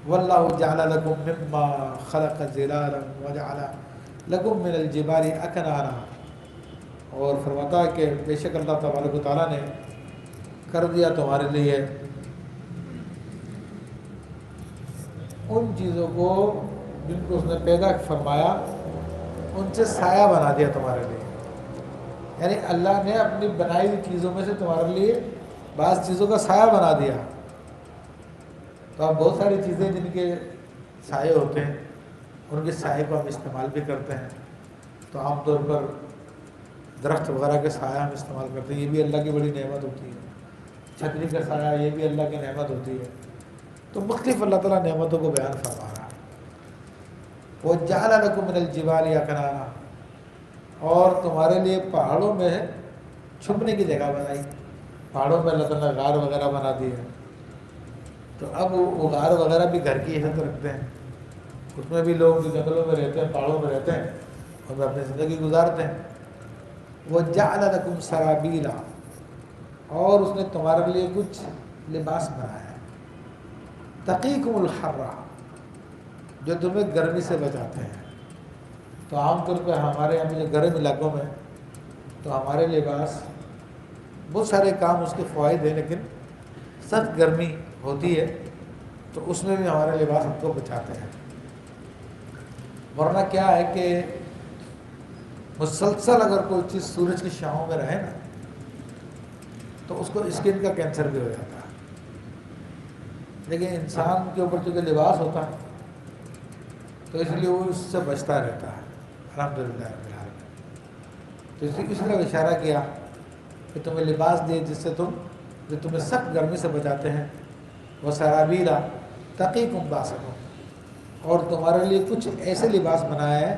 واللہ جعل لکم مما خلق ظلالا وجعل لکم من الجبال اکنانا، اور فرماتا ہے کہ بے شک اللہ تبارک و تعالیٰ نے کر دیا تمہارے لیے ان چیزوں کو جن کو اس نے پیدا فرمایا، ان سے سایہ بنا دیا تمہارے لیے، یعنی اللہ نے اپنی بنائی ہوئی چیزوں میں سے تمہارے لیے بعض چیزوں کا سایہ بنا دیا۔ تو اب بہت ساری چیزیں جن کے سائے ہوتے ہیں، ان کے سائے کو ہم استعمال بھی کرتے ہیں، تو عام طور پر درخت وغیرہ کے سایہ ہم استعمال کرتے ہیں، یہ بھی اللہ کی بڑی نعمت ہوتی ہے۔ چھتری کا سایہ یہ بھی اللہ کی نعمت ہوتی ہے۔ تو مختلف اللہ تعالیٰ نعمتوں کو بیان فرما رہا ہے۔ وَجَعَلَ لَكُم مِّنَ الْجِبَالِ أَكْنَانًا، اور تمہارے لیے پہاڑوں میں چھپنے کی جگہ بنائی، پہاڑوں میں اللہ تعالیٰ نے غار وغیرہ بنا دی ہے۔ تو اب وہ غار وغیرہ بھی گھر کی حیثیت رکھتے ہیں، اس میں بھی لوگ جو جنگلوں میں رہتے ہیں، پہاڑوں میں رہتے ہیں، ان میں اپنی زندگی گزارتے ہیں۔ وَجَعَلَ لَكُمْ سَرَابِيلَ، اور اس نے تمہارے لیے کچھ لباس بنایا ہے، تَقِيكُمُ الْحَرَّ، جو تمہیں گرمی سے بچاتے ہیں۔ تو عام طور پہ ہمارے یہاں جو گرم علاقوں میں تو ہمارے لباس بہت سارے کام اس کے فوائد ہیں، لیکن سخت گرمی ہوتی ہے تو اس میں بھی ہمارے لباس ہم کو بچاتے ہیں۔ ورنہ کیا ہے کہ مسلسل اگر کوئی چیز سورج کی شعاعوں میں رہے نا تو اس کو اسکن کا کینسر بھی ہو جاتا ہے، لیکن انسان کے اوپر چونکہ لباس ہوتا ہے تو اس لیے وہ اس سے بچتا رہتا ہے، الحمدللہ رب العالمین۔ تو اس طرح اشارہ کیا کہ تمہیں لباس دیے جس سے جو تمہیں سخت گرمی سے بچاتے ہیں، وہ سرابیلا تقیکم باسکم، اور تمہارے لیے کچھ ایسے لباس بنایا ہے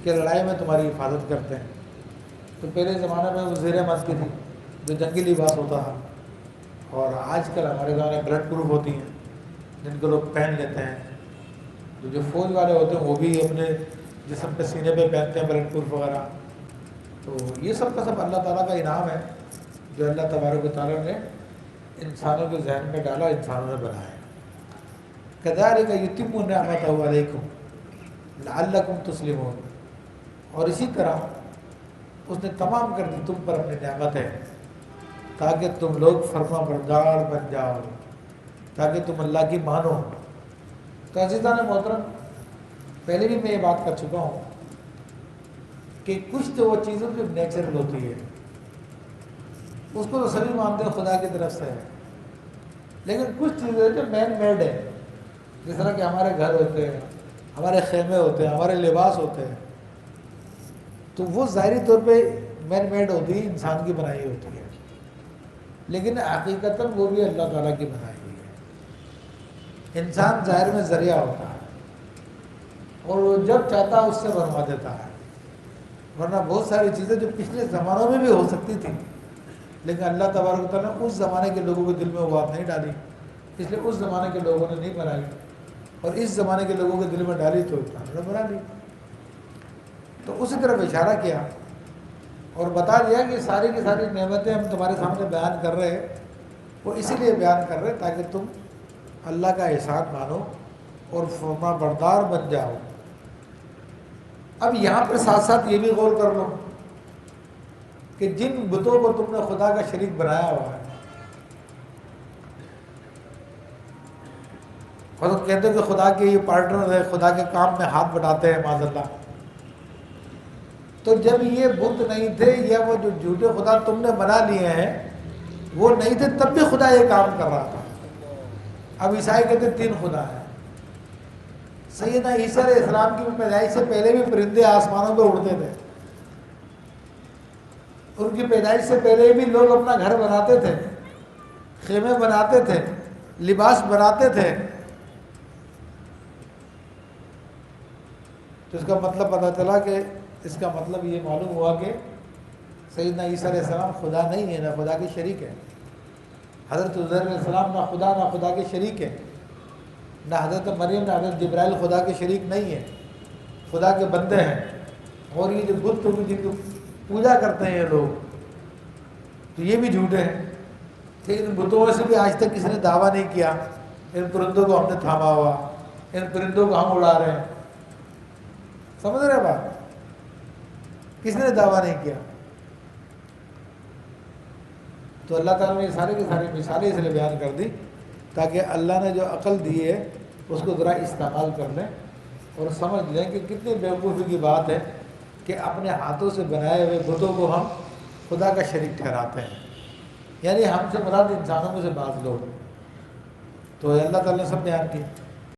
کہ لڑائی میں تمہاری حفاظت کرتے ہیں۔ تو پہلے زمانے میں وہ زیر مست کی تھی جو جنگی لباس ہوتا ہے، اور آج کل ہمارے زمانے میں بلٹ پروف ہوتی ہیں جن کو لوگ پہن لیتے ہیں۔ تو جو فوج والے ہوتے ہیں وہ بھی اپنے جسم پہ سینے پہ پہنتے ہیں بلٹ پروف وغیرہ۔ تو یہ سب کا سب اللہ تعالیٰ کا انعام ہے جو اللہ تبارک و تعالیٰ نے انسانوں کے ذہن میں ڈالا، انسانوں نے بنایا۔ کذالک یتم نعمتہ علیکم لعلکم تسلمون، اور اسی طرح اس نے تمام کر دی تم پر اپنی نعمتیں تاکہ تم لوگ فرما بردار بن جاؤ، تاکہ تم اللہ کی مانو۔ تو عزیزان محترم، پہلے بھی میں یہ بات کر چکا ہوں کہ کچھ تو وہ چیزوں جو نیچرل ہوتی ہے اس کو تو سبھی مانتے ہیں خدا کی طرف سے ہے، لیکن کچھ چیزیں جو مین میڈ ہے، جس طرح کہ ہمارے گھر ہوتے ہیں، ہمارے خیمے ہوتے ہیں، ہمارے لباس ہوتے ہیں، تو وہ ظاہری طور پہ مین میڈ ہوتی ہے، انسان کی بنائی ہوتی ہے، لیکن حقیقتاً وہ بھی اللہ تعالیٰ کی بنائی ہوئی ہے۔ انسان ظاہر میں ذریعہ ہوتا ہے اور وہ جب چاہتا ہے اس سے بنوا دیتا ہے، ورنہ بہت ساری چیزیں جو پچھلے زمانوں میں بھی ہو سکتی تھیں، لیکن اللہ تبارک و تعالیٰ نے اس زمانے کے لوگوں کے دل میں وہ بات نہیں ڈالی، اس لیے اس زمانے کے لوگوں نے نہیں بنائی، اور اس زمانے کے لوگوں کے دل میں ڈالی تو انہوں نے بنا لی۔ تو اسی طرف اشارہ کیا اور بتا دیا کہ ساری کی ساری نعمتیں ہم تمہارے سامنے بیان کر رہے ہیں، وہ اسی لیے بیان کر رہے ہیں تاکہ تم اللہ کا احسان مانو اور فرما بردار بن جاؤ۔ اب یہاں پہ ساتھ ساتھ یہ بھی غور کر لو کہ جن بتوں کو تم نے خدا کا شریک بنایا ہوا ہے، اور تم کہتے ہو کہ خدا کے یہ پارٹنر ہے، خدا کے کام میں ہاتھ بٹاتے ہیں معاذ اللہ، تو جب یہ بت نہیں تھے یا وہ جو جھوٹے خدا تم نے بنا لیے ہیں وہ نہیں تھے تب بھی خدا یہ کام کر رہا تھا۔ اب عیسائی کہتے ہیں 3 خدا ہیں۔ سیدنا عیسیٰ علیہ السلام کی پیدائش سے پہلے بھی پرندے آسمانوں پہ اڑتے تھے، ان کی پیدائش سے پہلے بھی لوگ اپنا گھر بناتے تھے، خیمے بناتے تھے، لباس بناتے تھے۔ تو اس کا مطلب پتہ چلا کہ اس کا مطلب یہ معلوم ہوا کہ سیدنا عیسیٰ علیہ السلام خدا نہیں ہے، نہ خدا کے شریک ہے۔ حضرت عزیر علیہ السلام نہ خدا کے شریک ہے، نہ حضرت مریم نہ حضرت جبرائیل خدا کے شریک نہیں ہے، خدا کے بندے ہیں۔ اور یہ جو بت جن کو پوجا کرتے ہیں یہ لوگ، تو یہ بھی جھوٹے ہیں، لیکن بتوں سے بھی آج تک کسی نے دعویٰ نہیں کیا ان پرندوں کو ہم نے تھاما ہوا، ان پرندوں کو ہم اڑا رہے ہیں. سمجھ رہے بات؟ کس نے دعویٰ نہیں کیا؟ تو اللہ تعالیٰ نے سارے کی ساری مثالیں اس لیے بیان کر دی تاکہ اللہ نے جو عقل دی ہے اس کو ذرا استعمال کر لیں اور سمجھ لیں کہ کتنی بیوقوفی کی بات ہے کہ اپنے ہاتھوں سے بنائے ہوئے بتوں کو ہم خدا کا شریک ٹھہراتے ہیں. یعنی ہم سے مراد انسانوں میں سے بعض لوگ. تو اللہ تعالیٰ نے سب بیان کی.